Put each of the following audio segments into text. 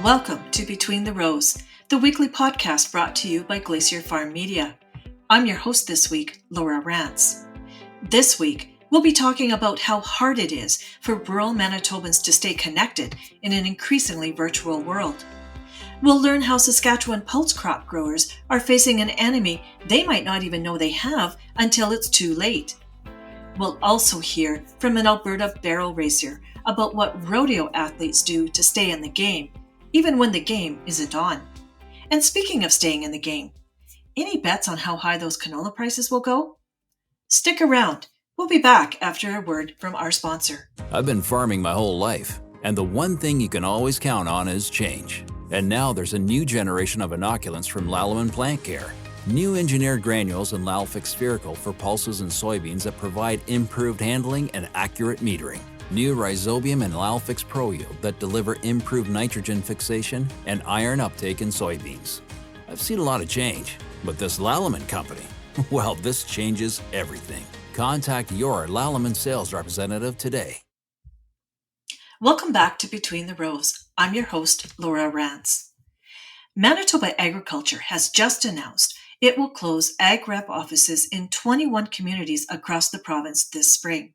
Welcome to Between the Rows, the weekly podcast brought to you by Glacier FarmMedia. I'm your host this week, Laura Rance. This week, we'll be talking about how hard it is for rural Manitobans to stay connected in an increasingly virtual world. We'll learn how Saskatchewan pulse crop growers are facing an enemy they might not even know they have until it's too late. We'll also hear from an Alberta barrel racer about what rodeo athletes do to stay in the game, even when the game isn't on. And speaking of staying in the game, any bets on how high those canola prices will go? Stick around. We'll be back after a word from our sponsor. I've been farming my whole life, and the one thing you can always count on is change. And now there's a new generation of inoculants from Lalliman Plant Care. New engineered granules and Lalfix spherical for pulses and soybeans that provide improved handling and accurate metering. New Rhizobium and Lalfix Pro Yield that deliver improved nitrogen fixation and iron uptake in soybeans. I've seen a lot of change, but this Lalliman company, well, this changes everything. Contact your Lalliman sales representative today. Welcome back to Between the Rows. I'm your host, Laura Rance. Manitoba Agriculture has just announced it will close Ag Rep offices in 21 communities across the province this spring.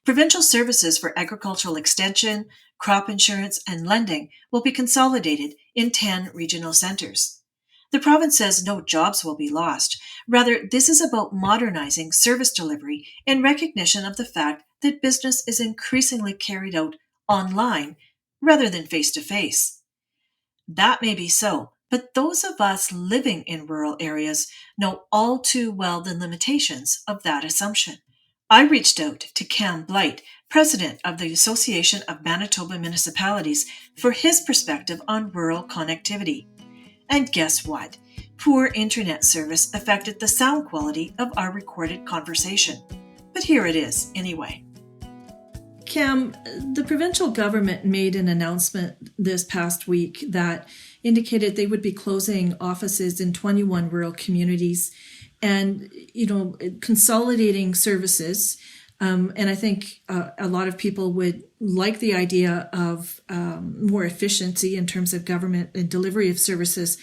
Provincial services for agricultural extension, crop insurance, and lending will be consolidated in 10 regional centres. The province says no jobs will be lost. Rather, this is about modernizing service delivery in recognition of the fact that business is increasingly carried out online rather than face-to-face. That may be so, but those of us living in rural areas know all too well the limitations of that assumption. I reached out to Cam Blight, president of the Association of Manitoba Municipalities, for his perspective on rural connectivity. And guess what? Poor internet service affected the sound quality of our recorded conversation. But here it is, anyway. Cam, the provincial government made an announcement this past week that indicated they would be closing offices in 21 rural communities and, consolidating services. And I think a lot of people would like the idea of more efficiency in terms of government and delivery of services.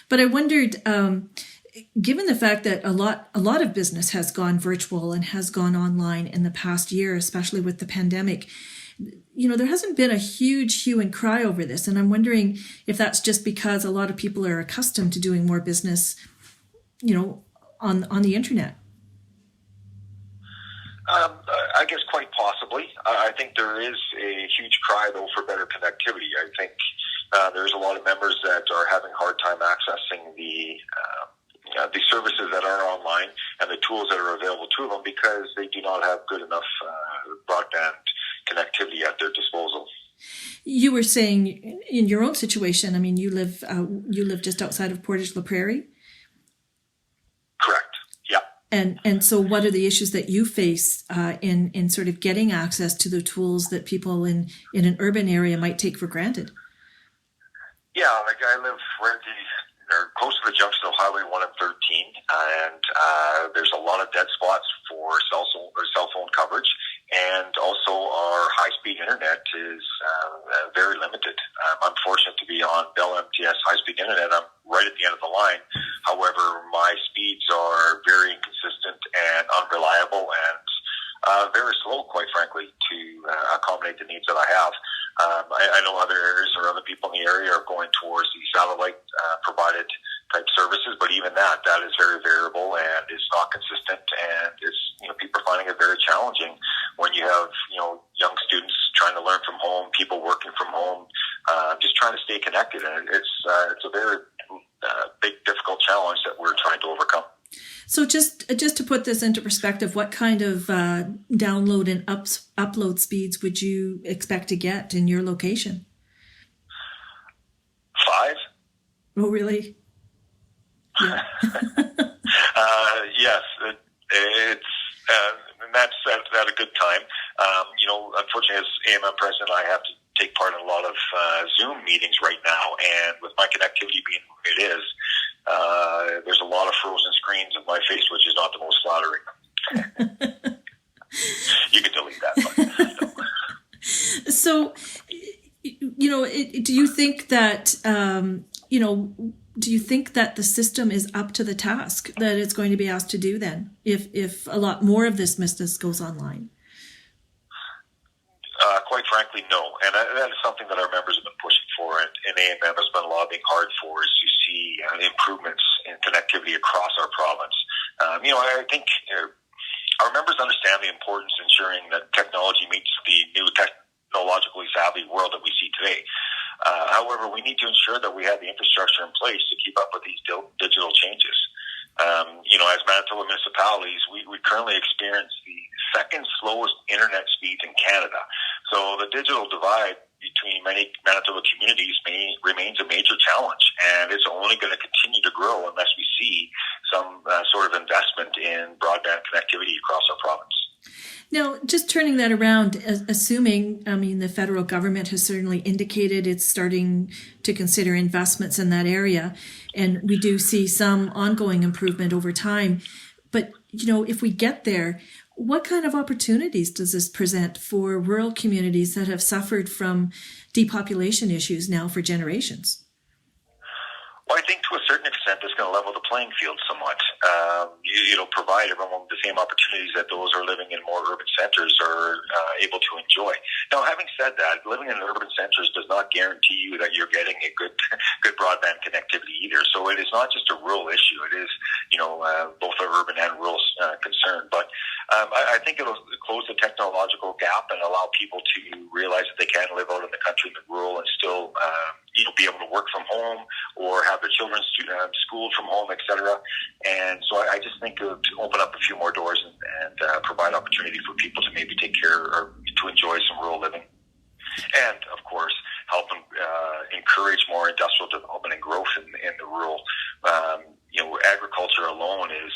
But I wondered, given the fact that a lot of business has gone virtual and has gone online in the past year, especially with the pandemic, there hasn't been a huge hue and cry over this. And I'm wondering if that's just because a lot of people are accustomed to doing more business, on the internet. I guess quite possibly. I think there is a huge cry, though, for better connectivity. I think there's a lot of members that are having a hard time accessing the services that are online and the tools that are available to them because they do not have good enough broadband connectivity at their disposal. You were saying in your own situation, you live just outside of Portage La Prairie? Correct. Yeah. And so what are the issues that you face in sort of getting access to the tools that people in an urban area might take for granted? Yeah, like I live close to the junction of Highway 1 and 13, and there's a lot of dead spots for cell phone coverage, and also our high-speed internet is very limited. I'm fortunate to be on Bell MTS high-speed internet. I'm right at the end of the line. However, my speeds are very inconsistent and unreliable and very slow, quite frankly, to accommodate the needs that I have. I know other areas or other people in the area are going towards the satellite provided type services, but even that is very variable and is not consistent, and it's people are finding it very challenging when you have young students trying to learn from home, people working from home, just trying to stay connected, and it's a very big difficult challenge that we're trying to overcome. So just to put this into perspective, what kind of download and upload speeds would you expect to get in your location? 5. Oh, really? Yeah. Yes, it's and that's at a good time. Unfortunately, as AMM president, I have to take part in a lot of Zoom meetings right now, and with my connectivity being what it is, there's a lot of frozen screens of my face, which is not the most flattering. You can delete that. But, So do you think that, do you think that the system is up to the task that it's going to be asked to do then, if a lot more of this business goes online? Quite frankly, no. And that is something that our members have been pushing for, and AMM has been lobbying hard for, is to see improvements in connectivity across our province. I think our members understand the importance of ensuring that technology meets the new technologically savvy world that we see today. However, we need to ensure that we have the infrastructure in place to keep up with these digital changes. As Manitoba municipalities, we currently experience the second slowest internet speeds in Canada. So the digital divide between many Manitoba communities remains a major challenge, and it's only going to continue to grow unless we see some sort of investment in broadband connectivity across our province. Now, just turning that around, assuming, the federal government has certainly indicated it's starting to consider investments in that area, and we do see some ongoing improvement over time. But, if we get there, what kind of opportunities does this present for rural communities that have suffered from depopulation issues now for generations? Well, I think to a certain extent, it's going to level the playing field somewhat. It'll provide everyone with the same opportunities that those who are living in more urban centers are able to enjoy. Now, having said that, living in urban centers does not guarantee you that you're getting a good broadband connectivity either. So it is not just a rural issue. It is, both an urban and rural concern. But I think it'll close the technological gap and allow people to realize that they can live out in the country and the rural and still, be able to work from home or have their children schooled from home, etc. And so I just think to open up a few more doors and provide opportunity for people to maybe take care or to enjoy some rural living. And, of course, help encourage more industrial development and growth in the rural. Agriculture alone is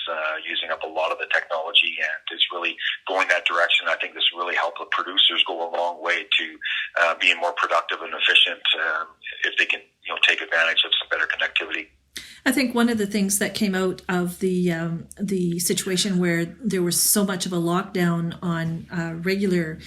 using up a lot of the technology, and it's really going that direction. I think this will really help the producers go a long way to being more productive and efficient if they can, take advantage of some better connectivity. I think one of the things that came out of the situation where there was so much of a lockdown on regular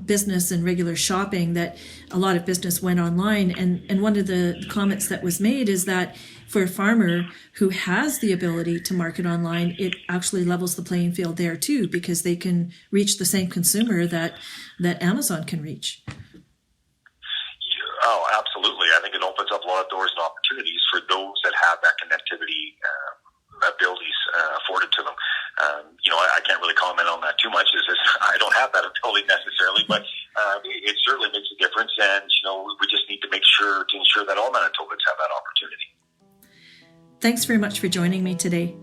business and regular shopping that a lot of business went online. And one of the comments that was made is that for a farmer who has the ability to market online, it actually levels the playing field there too, because they can reach the same consumer that Amazon can reach. Oh, absolutely. I think it opens up a lot of doors and opportunities for those that have that connectivity abilities afforded to them. I can't really comment on that too much. I don't have that ability necessarily, but it certainly makes a difference. And, we just need to ensure that all Manitobans have that opportunity. Thanks very much for joining me today.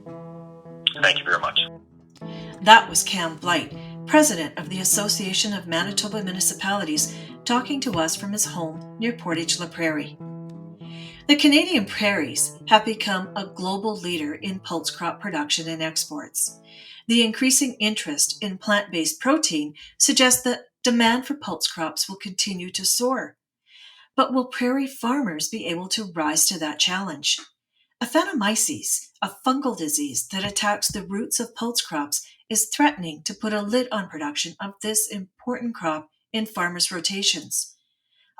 Thank you very much. That was Cam Blight, President of the Association of Manitoba Municipalities, talking to us from his home near Portage la Prairie. The Canadian prairies have become a global leader in pulse crop production and exports. The increasing interest in plant-based protein suggests that demand for pulse crops will continue to soar. But will prairie farmers be able to rise to that challenge? Aphanomyces, a fungal disease that attacks the roots of pulse crops, is threatening to put a lid on production of this important crop in farmers' rotations.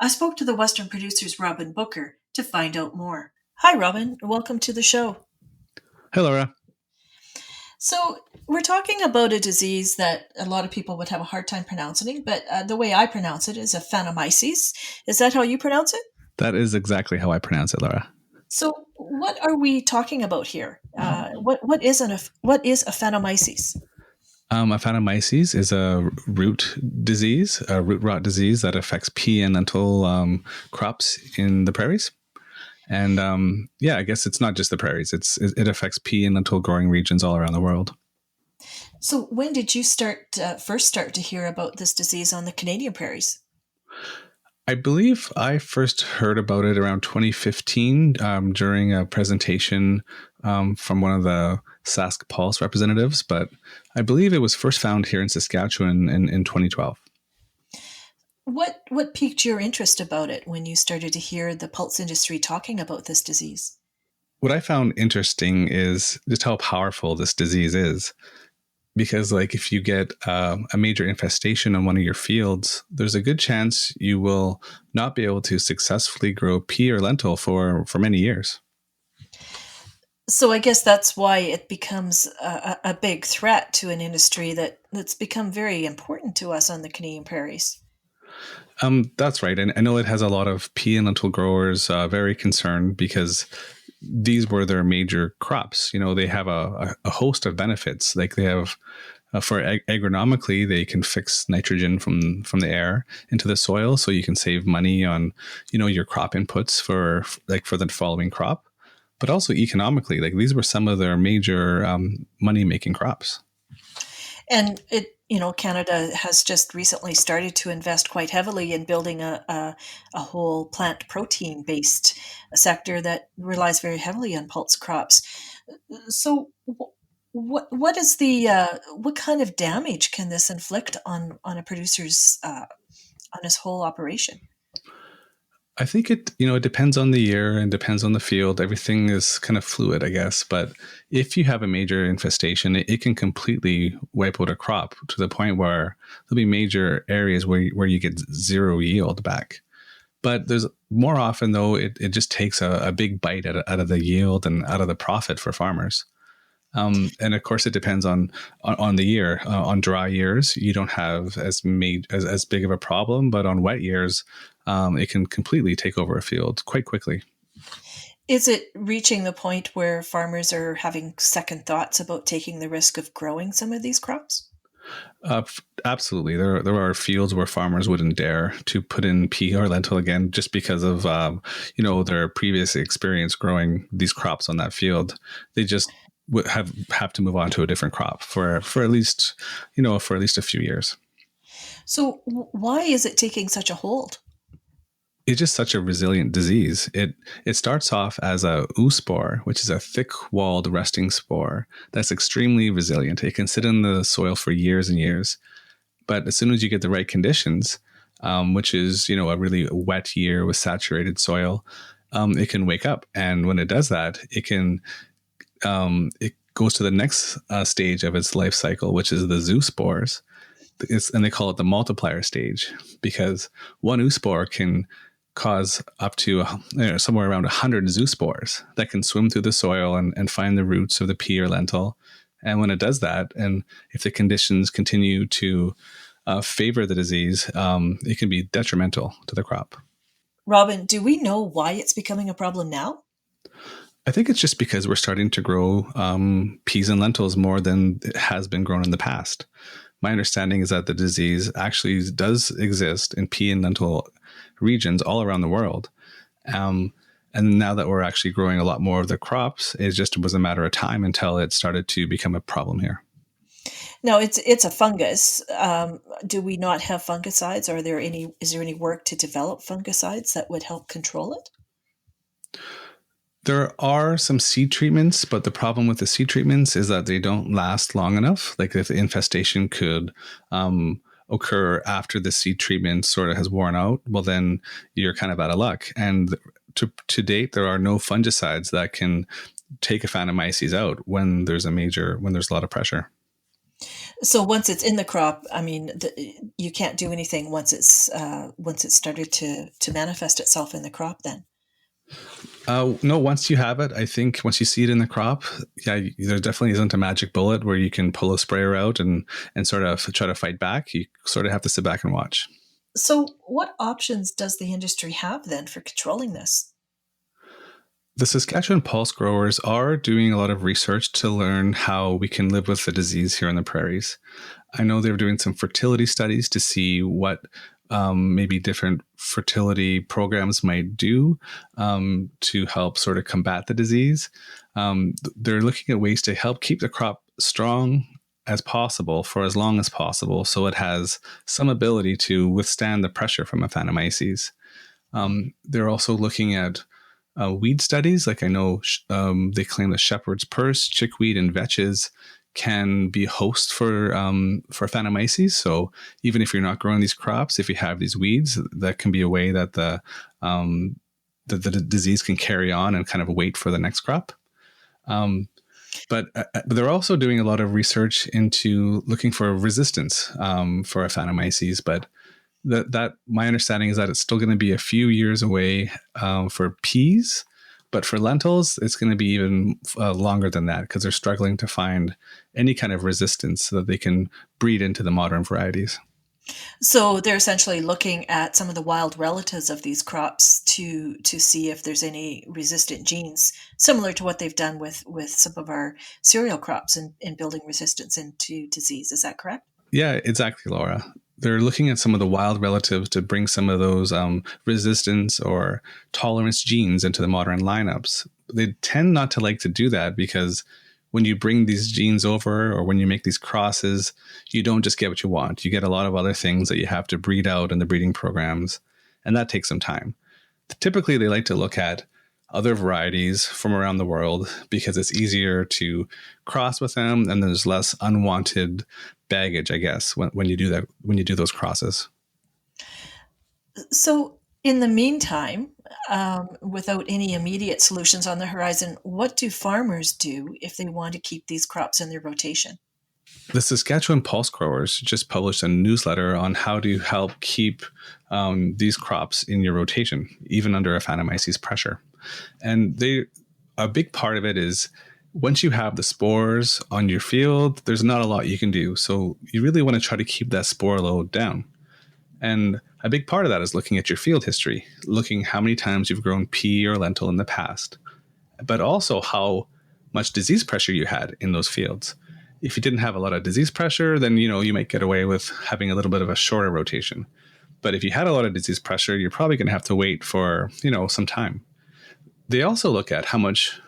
I spoke to the Western Producers Robin Booker to find out more. Hi, Robin. Welcome to the show. Hi, Laura. So we're talking about a disease that a lot of people would have a hard time pronouncing, but the way I pronounce it is Aphanomyces. Is that how you pronounce it? That is exactly how I pronounce it, Laura. So what are we talking about here? What is Aphanomyces? Aphanomyces is a root disease, a root rot disease that affects pea and lentil crops in the prairies. And I guess it's not just the prairies. It affects pea and lentil growing regions all around the world. So when did you first start to hear about this disease on the Canadian prairies? I believe I first heard about it around 2015 during a presentation from one of the Sask Pulse representatives, but I believe it was first found here in Saskatchewan in 2012. What piqued your interest about it when you started to hear the pulse industry talking about this disease? What I found interesting is just how powerful this disease is. because like if you get a major infestation on one of your fields, there's a good chance you will not be able to successfully grow pea or lentil for many years. So I guess that's why it becomes a big threat to an industry that's become very important to us on the Canadian prairies. That's right. And I know it has a lot of pea and lentil growers very concerned because these were their major crops. You know, they have a host of benefits. Like they have, for agronomically, they can fix nitrogen from the air into the soil, so you can save money on, you know, your crop inputs for the following crop. But also economically, like these were some of their major money making crops. And Canada has just recently started to invest quite heavily in building a whole plant protein based sector that relies very heavily on pulse crops. So, what is what kind of damage can this inflict on a producer's on his whole operation? I think it depends on the year and depends on the field. Everything is kind of fluid, I guess. But if you have a major infestation, it can completely wipe out a crop to the point where there'll be major areas where you get zero yield back. But there's more often, though, it just takes a big bite out of the yield and out of the profit for farmers. And of course, it depends on the year. On dry years, you don't have as big of a problem, but on wet years, it can completely take over a field quite quickly. Is it reaching the point where farmers are having second thoughts about taking the risk of growing some of these crops? Absolutely. There are fields where farmers wouldn't dare to put in pea or lentil again just because of their previous experience growing these crops on that field. They just would have to move on to a different crop for at least a few years. So why is it taking such a hold? It's just such a resilient disease. It starts off as a oospore, which is a thick-walled resting spore that's extremely resilient. It can sit in the soil for years and years. But as soon as you get the right conditions, which is a really wet year with saturated soil, it can wake up. And when it does that, it goes to the next stage of its life cycle, which is the zoospores. And they call it the multiplier stage because one oospore can cause up to somewhere around 100 zoospores that can swim through the soil and find the roots of the pea or lentil. And when it does that, and if the conditions continue to favor the disease, it can be detrimental to the crop. Robin, do we know why it's becoming a problem now? I think it's just because we're starting to grow peas and lentils more than it has been grown in the past. My understanding is that the disease actually does exist in pea and lentil regions all around the world. And now that we're actually growing a lot more of the crops, it just was a matter of time until it started to become a problem here. Now, it's a fungus. Do we not have fungicides? Is there any work to develop fungicides that would help control it? There are some seed treatments, but the problem with the seed treatments is that they don't last long enough. Like if the infestation could occur after the seed treatment sort of has worn out, well, then you're kind of out of luck. And to date, there are no fungicides that can take Aphanomyces out when there's a lot of pressure. So once it's in the crop, I mean, you can't do anything once it's started to manifest itself in the crop then. No, once you have it, I think once you see it in the crop, yeah, there definitely isn't a magic bullet where you can pull a sprayer out and sort of try to fight back. You sort of have to sit back and watch. So what options does the industry have then for controlling this? The Saskatchewan pulse growers are doing a lot of research to learn how we can live with the disease here in the prairies. I know they're doing some fertility studies to see what maybe different fertility programs might do to help sort of combat the disease. They're looking at ways to help keep the crop strong as possible for as long as possible, so it has some ability to withstand the pressure from Aphanomyces. They're also looking at weed studies. Like I know they claim that shepherd's purse, chickweed, and vetches can be hosts for Aphanomyces. So even if you're not growing these crops, if you have these weeds, that can be a way that the disease can carry on and kind of wait for the next crop. But they're also doing a lot of research into looking for resistance for Aphanomyces. But that my understanding is that it's still going to be a few years away for peas. But for lentils, it's going to be even longer than that because they're struggling to find any kind of resistance so that they can breed into the modern varieties. So they're essentially looking at some of the wild relatives of these crops to see if there's any resistant genes, similar to what they've done with some of our cereal crops in building resistance into disease. Is that correct? Yeah, exactly, Laura. They're looking at some of the wild relatives to bring some of those resistance or tolerance genes into the modern lineups. They tend not to like to do that because when you bring these genes over or when you make these crosses, you don't just get what you want. You get a lot of other things that you have to breed out in the breeding programs, and that takes some time. Typically, they like to look at other varieties from around the world because it's easier to cross with them and there's less unwanted baggage, I guess, when you do that, when you do those crosses. So in the meantime, without any immediate solutions on the horizon, what do farmers do if they want to keep these crops in their rotation? The Saskatchewan Pulse Growers just published a newsletter on how to help keep these crops in your rotation, even under Aphanomyces pressure. And a big part of it is once you have the spores on your field, there's not a lot you can do. So you really want to try to keep that spore load down. And a big part of that is looking at your field history, looking how many times you've grown pea or lentil in the past, but also how much disease pressure you had in those fields. If you didn't have a lot of disease pressure, then you might get away with having a little bit of a shorter rotation. But if you had a lot of disease pressure, you're probably going to have to wait for some time. They also look at how much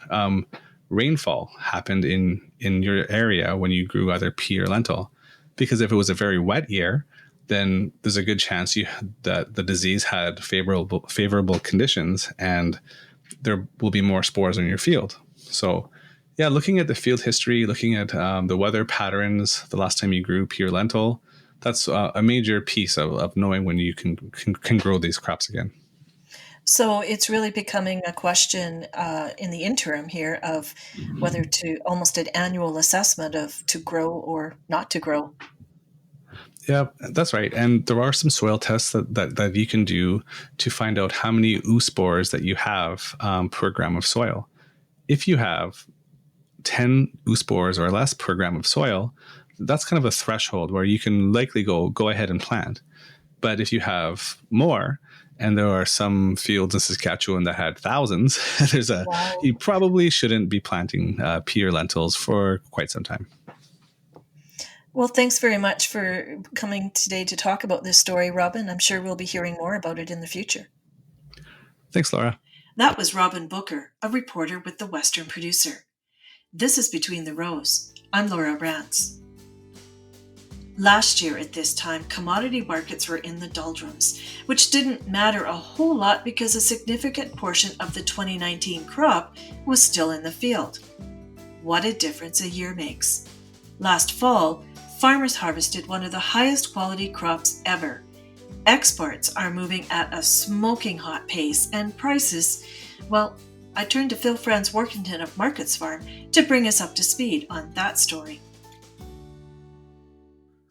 rainfall happened in your area when you grew either pea or lentil, because if it was a very wet year, then there's a good chance that the disease had favorable conditions, and there will be more spores in your field. So, yeah, looking at the field history, looking at the weather patterns, the last time you grew pea or lentil, that's a major piece of knowing when you can grow these crops again. So it's really becoming a question in the interim here of whether to almost an annual assessment of to grow or not to grow. Yeah, that's right. And there are some soil tests that you can do to find out how many oospores that you have per gram of soil. If you have 10 oospores or less per gram of soil, that's kind of a threshold where you can likely go ahead and plant. But if you have more, and there are some fields in Saskatchewan that had thousands, Wow. you probably shouldn't be planting pea or lentils for quite some time. Well, thanks very much for coming today to talk about this story, Robin. I'm sure we'll be hearing more about it in the future. Thanks, Laura. That was Robin Booker, a reporter with the Western Producer. This is Between the Rows. I'm Laura Rance. Last year at this time, commodity markets were in the doldrums, which didn't matter a whole lot because a significant portion of the 2019 crop was still in the field. What a difference a year makes. Last fall, farmers harvested one of the highest quality crops ever. Exports are moving at a smoking hot pace, and prices, well, I turned to Phil Franz Workington of Markets Farm to bring us up to speed on that story.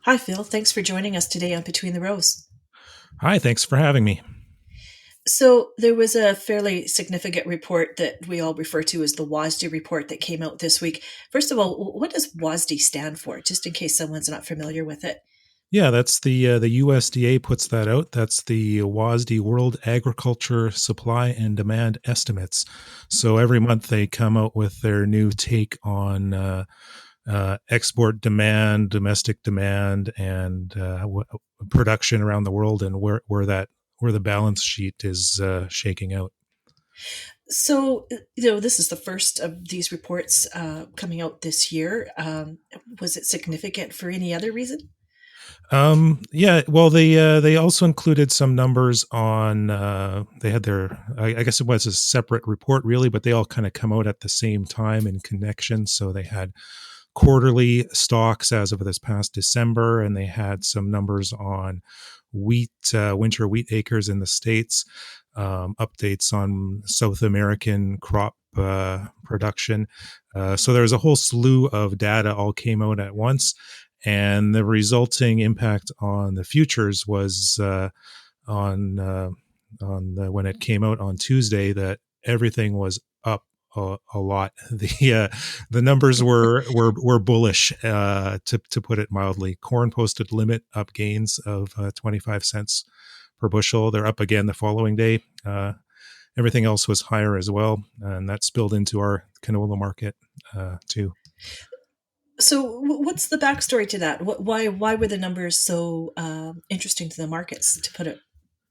Hi, Phil. Thanks for joining us today on Between the Rows. Hi, thanks for having me. So there was a fairly significant report that we all refer to as the WASDE report that came out this week. First of all, what does WASDE stand for, just in case someone's not familiar with it? Yeah, that's the USDA puts that out. That's the WASDE World Agriculture Supply and Demand Estimates. So every month they come out with their new take on export demand, domestic demand, and production around the world, and where the balance sheet is shaking out. So, this is the first of these reports coming out this year. Was it significant for any other reason? Yeah, well, they also included some numbers on, they had I guess it was a separate report really, but they all kind of come out at the same time in connection. So they had quarterly stocks as of this past December, and they had some numbers on wheat, winter wheat acres in the States. updates on South American crop production. So there was a whole slew of data all came out at once, and the resulting impact on the futures was on when it came out on Tuesday that everything was up a lot. The numbers were bullish, to put it mildly. Corn posted limit up gains of 25 cents per bushel. They're up again the following day. Everything else was higher as well, and that spilled into our canola market too. So, what's the backstory to that? Why were the numbers so interesting to the markets, to put it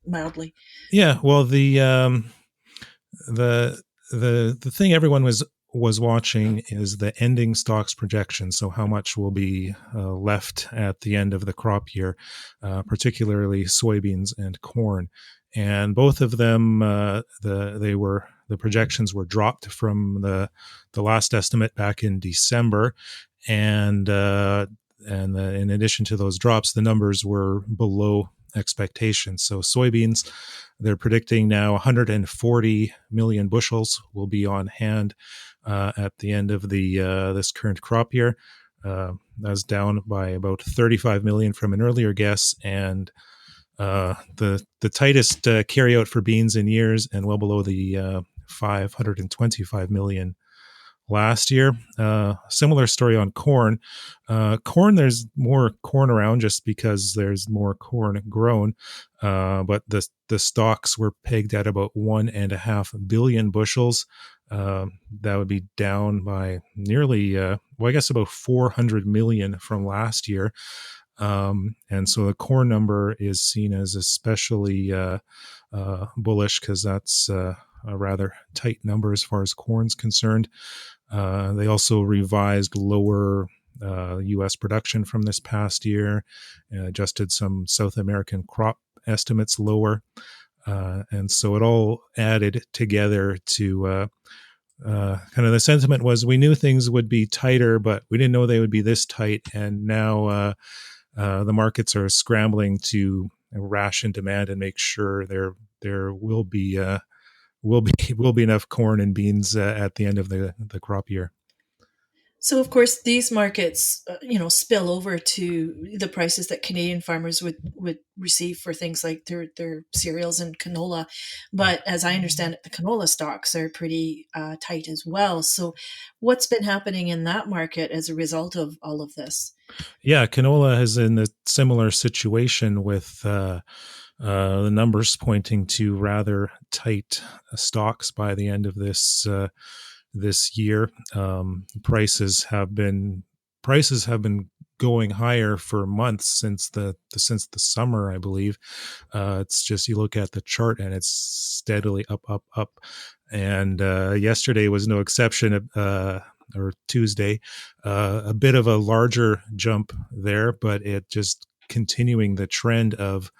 mildly? Yeah, well, the the thing everyone was watching is the ending stocks projection. So how much will be left at the end of the crop year, particularly soybeans and corn, and both of them the projections were dropped from the last estimate back in December, and in addition to those drops, the numbers were below expectations. So soybeans, they're predicting now 140 million bushels will be on hand at the end of the this current crop year. That's down by about 35 million from an earlier guess, and the tightest carryout for beans in years, and well below the 525 million last year. Similar story on corn. Corn, there's more corn around just because there's more corn grown, but the stocks were pegged at about 1.5 billion bushels. That would be down by nearly, I guess about 400 million from last year. And so the corn number is seen as especially bullish because that's a rather tight number as far as corn's concerned. They also revised lower U.S. production from this past year, adjusted some South American crop estimates lower. And so it all added together to kind of the sentiment was we knew things would be tighter, but we didn't know they would be this tight. And now the markets are scrambling to ration demand and make sure there will be enough corn and beans at the end of the crop year. So, of course, these markets, spill over to the prices that Canadian farmers would receive for things like their cereals and canola. But as I understand it, the canola stocks are pretty tight as well. So, what's been happening in that market as a result of all of this? Yeah, canola is in a similar situation with the numbers pointing to rather tight stocks by the end of this year. Prices have been going higher for months since the summer, I believe. It's just you look at the chart and it's steadily up, and yesterday was no exception. Or Tuesday, a bit of a larger jump there, but it just continuing the trend of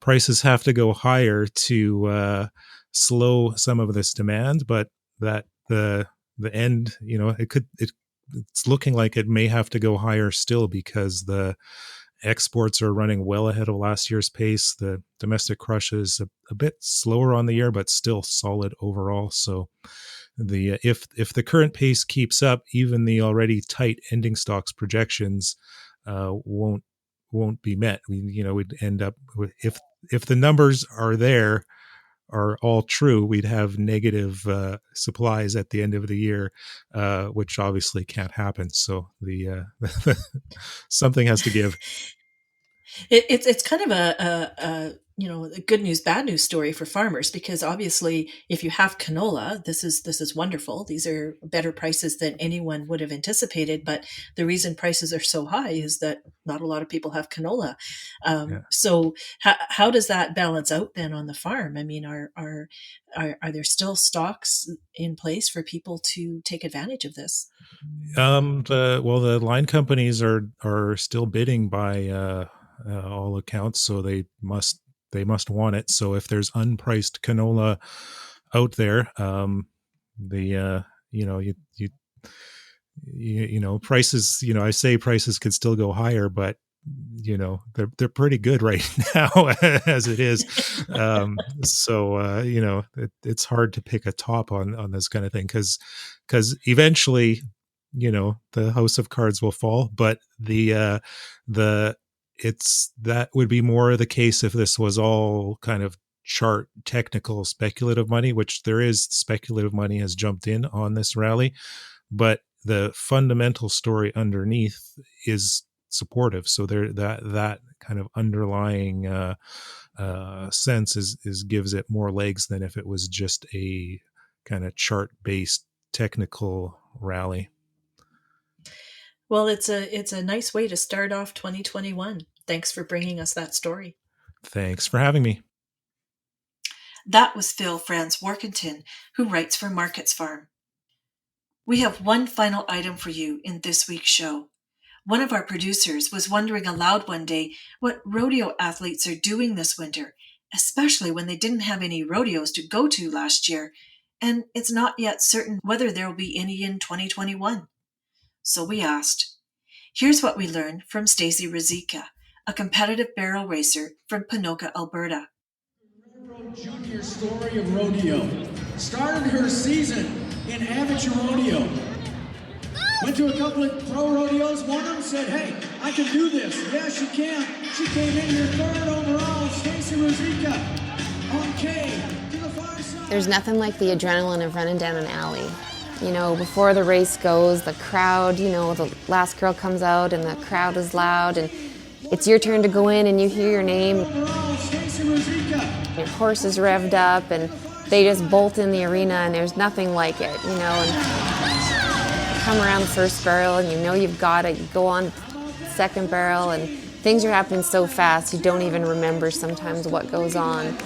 prices have to go higher to slow some of this demand, but that the end, it's looking like it may have to go higher still because the exports are running well ahead of last year's pace. The domestic crush is a bit slower on the year, but still solid overall. So if the current pace keeps up, even the already tight ending stocks projections won't be met. We'd end up with, if the numbers are all true, we'd have negative supplies at the end of the year, which obviously can't happen. So the something has to give. It's kind of a good news, bad news story for farmers, because obviously if you have canola, this is wonderful. These are better prices than anyone would have anticipated. But the reason prices are so high is that not a lot of people have canola. So how does that balance out then on the farm? I mean, are there still stocks in place for people to take advantage of this? The line companies are still bidding by all accounts, so they must want it. So if there's unpriced canola out there, prices, I say prices could still go higher, but they're pretty good right now as it is. It's hard to pick a top on this kind of thing because eventually, the house of cards will fall. But that would be more the case if this was all kind of chart technical speculative money, which there is. Speculative money has jumped in on this rally, but the fundamental story underneath is supportive. So there, that kind of underlying sense is gives it more legs than if it was just a kind of chart based technical rally. Well, it's a nice way to start off 2021. Thanks for bringing us that story. Thanks for having me. That was Phil Franz Workington, who writes for Markets Farm. We have one final item for you in this week's show. One of our producers was wondering aloud one day what rodeo athletes are doing this winter, especially when they didn't have any rodeos to go to last year, and it's not yet certain whether there will be any in 2021. So we asked. Here's what we learned from Stacey Rizika, a competitive barrel racer from Ponoka, Alberta. Junior story of rodeo. Started her season in amateur rodeo. Went to a couple of pro rodeos. One of them said, "Hey, I can do this." Yeah, she can. She came in here third overall. Stacey Rizika on K to the far side. There's nothing like the adrenaline of running down an alley. Before the race goes, the crowd, the last girl comes out and the crowd is loud and it's your turn to go in and you hear your name. Your horse is revved up and they just bolt in the arena and there's nothing like it, and come around the first barrel and you've got it, you go on second barrel and things are happening so fast you don't even remember sometimes what goes on.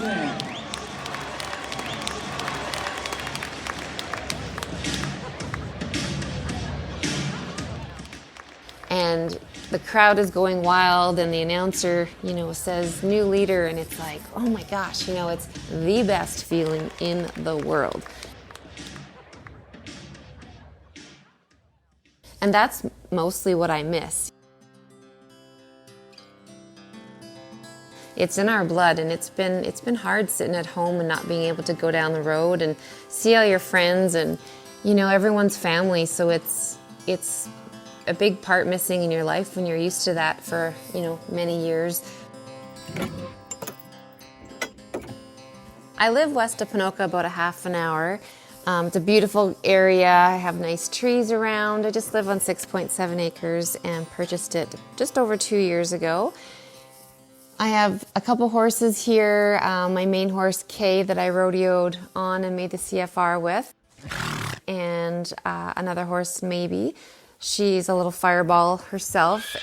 And the crowd is going wild and the announcer, says new leader and it's like, oh my gosh, it's the best feeling in the world. And that's mostly what I miss. It's in our blood and it's been hard sitting at home and not being able to go down the road and see all your friends and, everyone's family. So it's a big part missing in your life when you're used to that for, many years. I live west of Ponoka, about a half an hour. It's a beautiful area. I have nice trees around. I just live on 6.7 acres and purchased it just over 2 years ago. I have a couple horses here. My main horse, Kay, that I rodeoed on and made the CFR with. And another horse, Maybe. She's a little fireball herself.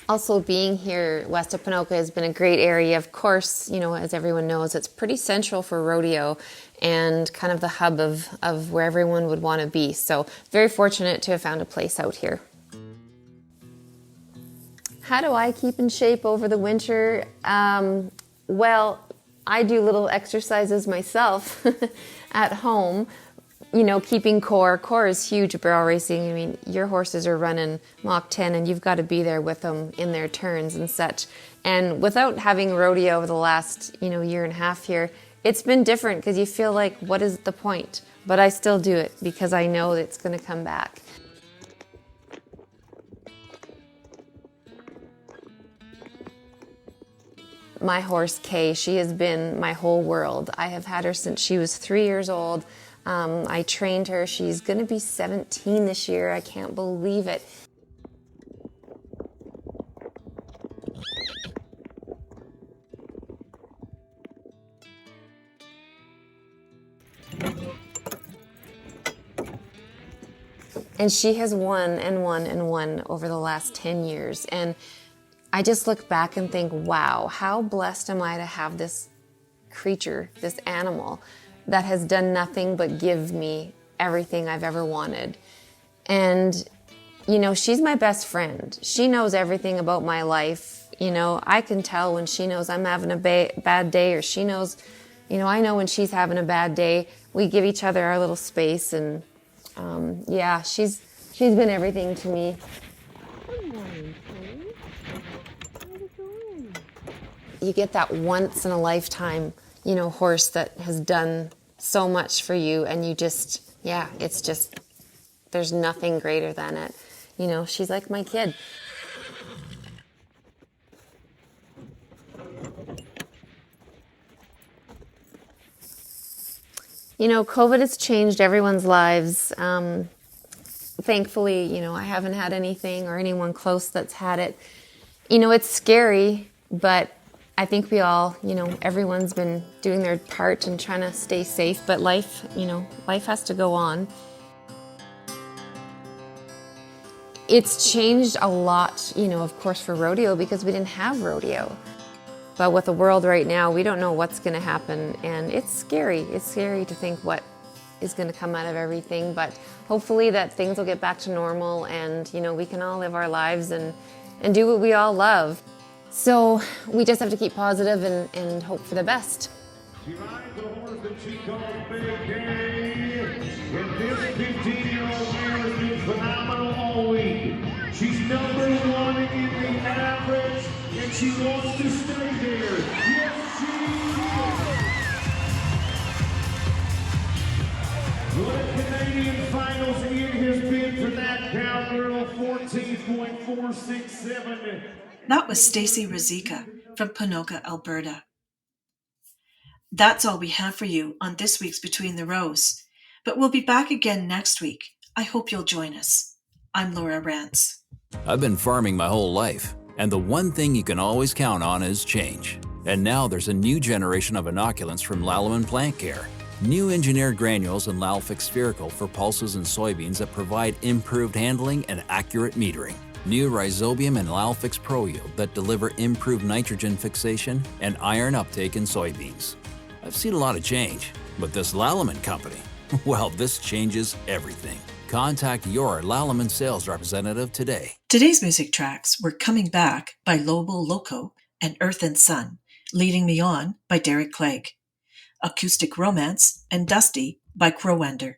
Also, being here west of Ponoka has been a great area. Of course, as everyone knows, it's pretty central for rodeo and kind of the hub of where everyone would want to be. So very fortunate to have found a place out here. How do I keep in shape over the winter? Well, I do little exercises myself at home. Keeping core. Core is huge at barrel racing. I mean, your horses are running Mach 10 and you've got to be there with them in their turns and such. And without having rodeo over the last, year and a half here, it's been different because you feel like, what is the point? But I still do it because I know it's going to come back. My horse, Kay, she has been my whole world. I have had her since she was 3 years old. I trained her. She's going to be 17 this year. I can't believe it. And she has won and won and won over the last 10 years. And I just look back and think, wow, how blessed am I to have this creature, this animal, that has done nothing but give me everything I've ever wanted. And, she's my best friend. She knows everything about my life. I can tell when she knows I'm having a bad day, or she knows, I know when she's having a bad day. We give each other our little space, and she's been everything to me. you get that once in a lifetime, horse that has done so much for you, and you just, it's just, there's nothing greater than it. She's like my kid. COVID has changed everyone's lives. Thankfully, I haven't had anything or anyone close that's had it. It's scary, but I think we all, everyone's been doing their part and trying to stay safe, but life has to go on. It's changed a lot, of course, for rodeo because we didn't have rodeo. But with the world right now, we don't know what's going to happen, and it's scary. It's scary to think what is going to come out of everything, but hopefully that things will get back to normal and, we can all live our lives and do what we all love. So we just have to keep positive and hope for the best. She rides the horse that she calls Big Gay, and this 15-year-old mare has been phenomenal all week. She's number one in the average, and she wants to stay there. Yes, she is. What a Canadian finals it has been for that cowgirl, 14.467. That was Stacey Ruzicka from Ponoka, Alberta. That's all we have for you on this week's Between the Rows, but we'll be back again next week. I hope you'll join us. I'm Laura Rance. I've been farming my whole life, and the one thing you can always count on is change. And now there's a new generation of inoculants from Lallemand Plant Care. New engineered granules and Lalfix spherical for pulses and soybeans that provide improved handling and accurate metering. New Rhizobium and Lalfix Pro Yield that deliver improved nitrogen fixation and iron uptake in soybeans. I've seen a lot of change, but this Lallemand company, well, this changes everything. Contact your Lallemand sales representative today. Today's music tracks were Coming Back by Lobo Loco and Earth and Sun, Leading Me On by Derek Clegg, Acoustic Romance and Dusty by Crowender.